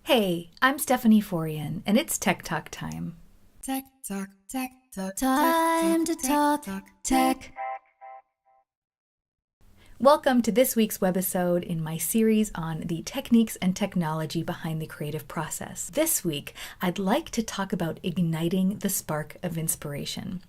Hey, I'm Stephanie Forryan, and it's Tech Talk time. Tech Talk, Tech Talk, Time to talk tech. Welcome to this week's webisode in my series on the techniques and technology behind the creative process. This week, I'd like to talk about igniting the spark of inspiration.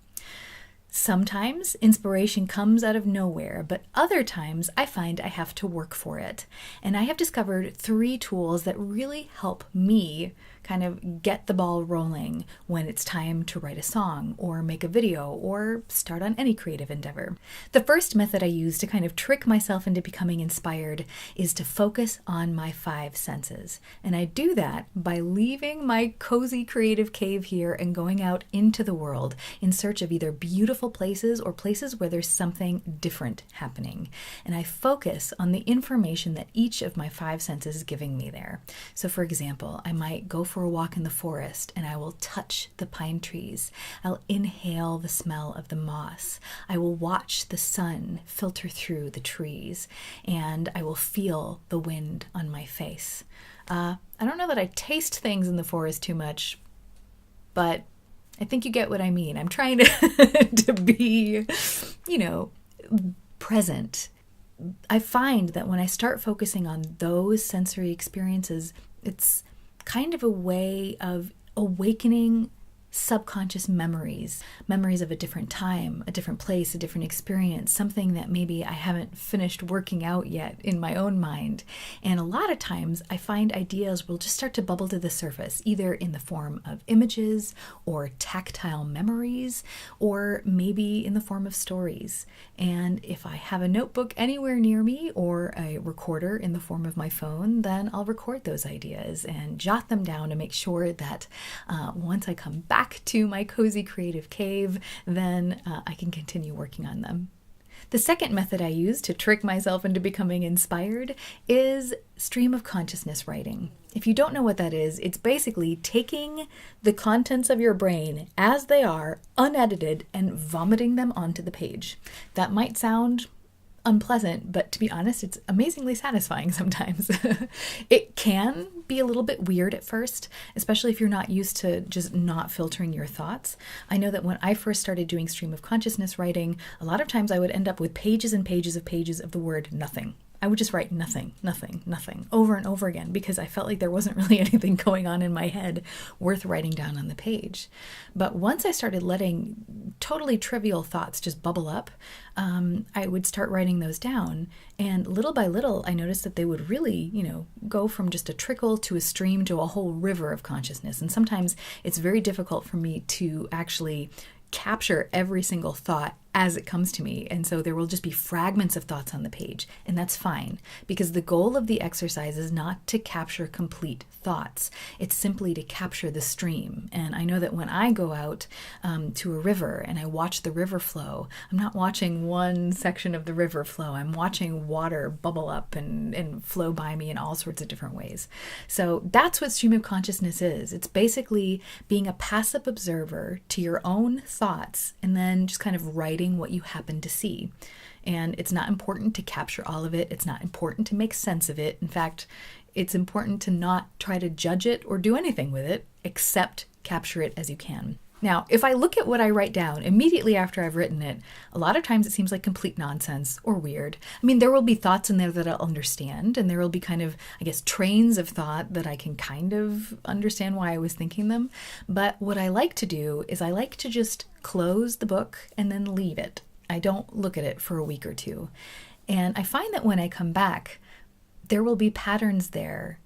Sometimes inspiration comes out of nowhere, but other times I find I have to work for it. And I have discovered 3 tools that really help me kind of get the ball rolling when it's time to write a song or make a video or start on any creative endeavor. The first method I use to kind of trick myself into becoming inspired is to focus on my 5 senses. And I do that by leaving my cozy creative cave here and going out into the world in search of either beautiful places or places where there's something different happening. And I focus on the information that each of my 5 senses is giving me there. So for example, I might go for a walk in the forest and I will touch the pine trees. I'll inhale the smell of the moss. I will watch the sun filter through the trees and I will feel the wind on my face. I don't know that I taste things in the forest too much, but I think you get what I mean. I'm trying to be, present. I find that when I start focusing on those sensory experiences, it's kind of a way of awakening subconscious memories of a different time, a different place, a different experience, something that maybe I haven't finished working out yet in my own mind. And a lot of times I find ideas will just start to bubble to the surface, either in the form of images or tactile memories, or maybe in the form of stories. And if I have a notebook anywhere near me or a recorder in the form of my phone, then I'll record those ideas and jot them down to make sure that once I come back to my cozy creative cave, then I can continue working on them. The second method I use to trick myself into becoming inspired is stream of consciousness writing. If you don't know what that is, it's basically taking the contents of your brain as they are, unedited, and vomiting them onto the page. That might sound unpleasant, but to be honest, it's amazingly satisfying sometimes. It can be a little bit weird at first, especially if you're not used to just not filtering your thoughts. I know that when I first started doing stream of consciousness writing, a lot of times I would end up with pages and pages of the word nothing. I would just write nothing, over and over again because I felt like there wasn't really anything going on in my head worth writing down on the page. But once I started letting totally trivial thoughts just bubble up, I would start writing those down. And little by little, I noticed that they would really, go from just a trickle to a stream to a whole river of consciousness. And sometimes it's very difficult for me to actually capture every single thought as it comes to me. And so there will just be fragments of thoughts on the page. And that's fine, because the goal of the exercise is not to capture complete thoughts. It's simply to capture the stream. And I know that when I go out to a river and I watch the river flow, I'm not watching one section of the river flow. I'm watching water bubble up and flow by me in all sorts of different ways. So that's what stream of consciousness is. It's basically being a passive observer to your own thoughts and then just kind of writing what you happen to see. And it's not important to capture all of it. It's not important to make sense of it. In fact, it's important to not try to judge it or do anything with it, except capture it as you can. Now, if I look at what I write down immediately after I've written it, a lot of times it seems like complete nonsense or weird. I mean, there will be thoughts in there that I'll understand, and there will be kind of, trains of thought that I can kind of understand why I was thinking them. But what I like to do is I like to just close the book and then leave it. I don't look at it for a week or two. And I find that when I come back, there will be patterns there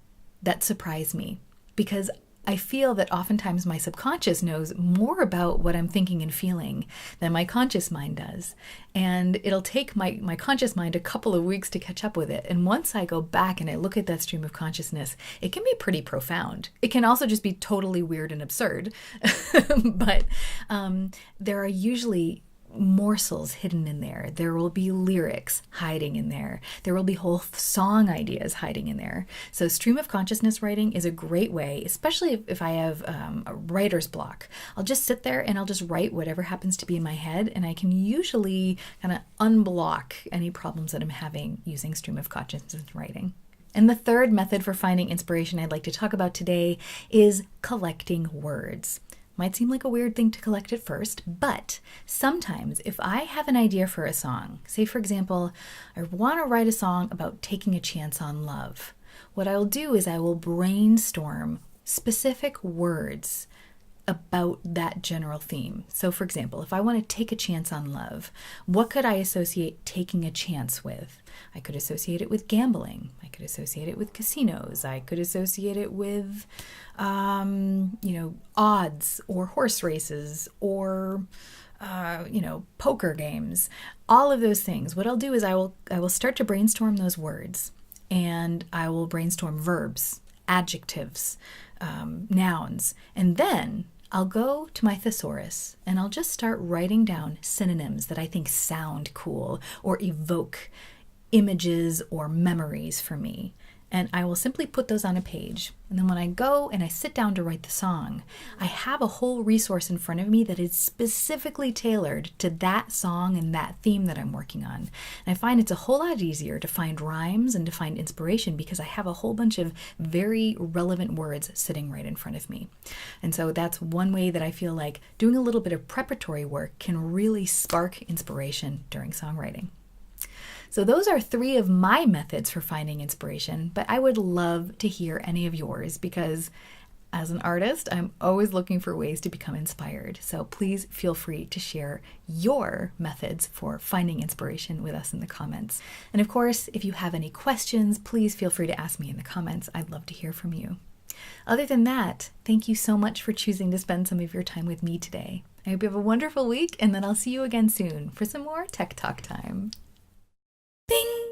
that surprise me, because I feel that oftentimes my subconscious knows more about what I'm thinking and feeling than my conscious mind does. And it'll take my conscious mind a couple of weeks to catch up with it. And once I go back and I look at that stream of consciousness, it can be pretty profound. It can also just be totally weird and absurd. But there are usually morsels hidden in there. There will be lyrics hiding in there. There will be whole song ideas hiding in there. So stream of consciousness writing is a great way, especially if I have a writer's block. I'll just sit there and I'll just write whatever happens to be in my head, and I can usually kind of unblock any problems that I'm having using stream of consciousness writing. And the third method for finding inspiration I'd like to talk about today is collecting words. Might seem like a weird thing to collect at first, but sometimes if I have an idea for a song, say for example, I want to write a song about taking a chance on love, what I'll do is I will brainstorm specific words about that general theme. So for example, if I want to take a chance on love, what could I associate taking a chance with? I could associate it with gambling. I could associate it with casinos. I could associate it with, odds or horse races or, poker games. All of those things. What I'll do is I will start to brainstorm those words, and I will brainstorm verbs, adjectives, nouns, and then I'll go to my thesaurus and I'll just start writing down synonyms that I think sound cool or evoke images or memories for me. And I will simply put those on a page. And then when I go and I sit down to write the song, I have a whole resource in front of me that is specifically tailored to that song and that theme that I'm working on. And I find it's a whole lot easier to find rhymes and to find inspiration because I have a whole bunch of very relevant words sitting right in front of me. And so that's one way that I feel like doing a little bit of preparatory work can really spark inspiration during songwriting. So those are 3 of my methods for finding inspiration, but I would love to hear any of yours because as an artist, I'm always looking for ways to become inspired. So please feel free to share your methods for finding inspiration with us in the comments. And of course, if you have any questions, please feel free to ask me in the comments. I'd love to hear from you. Other than that, thank you so much for choosing to spend some of your time with me today. I hope you have a wonderful week, and then I'll see you again soon for some more Tech Talk time. Bing!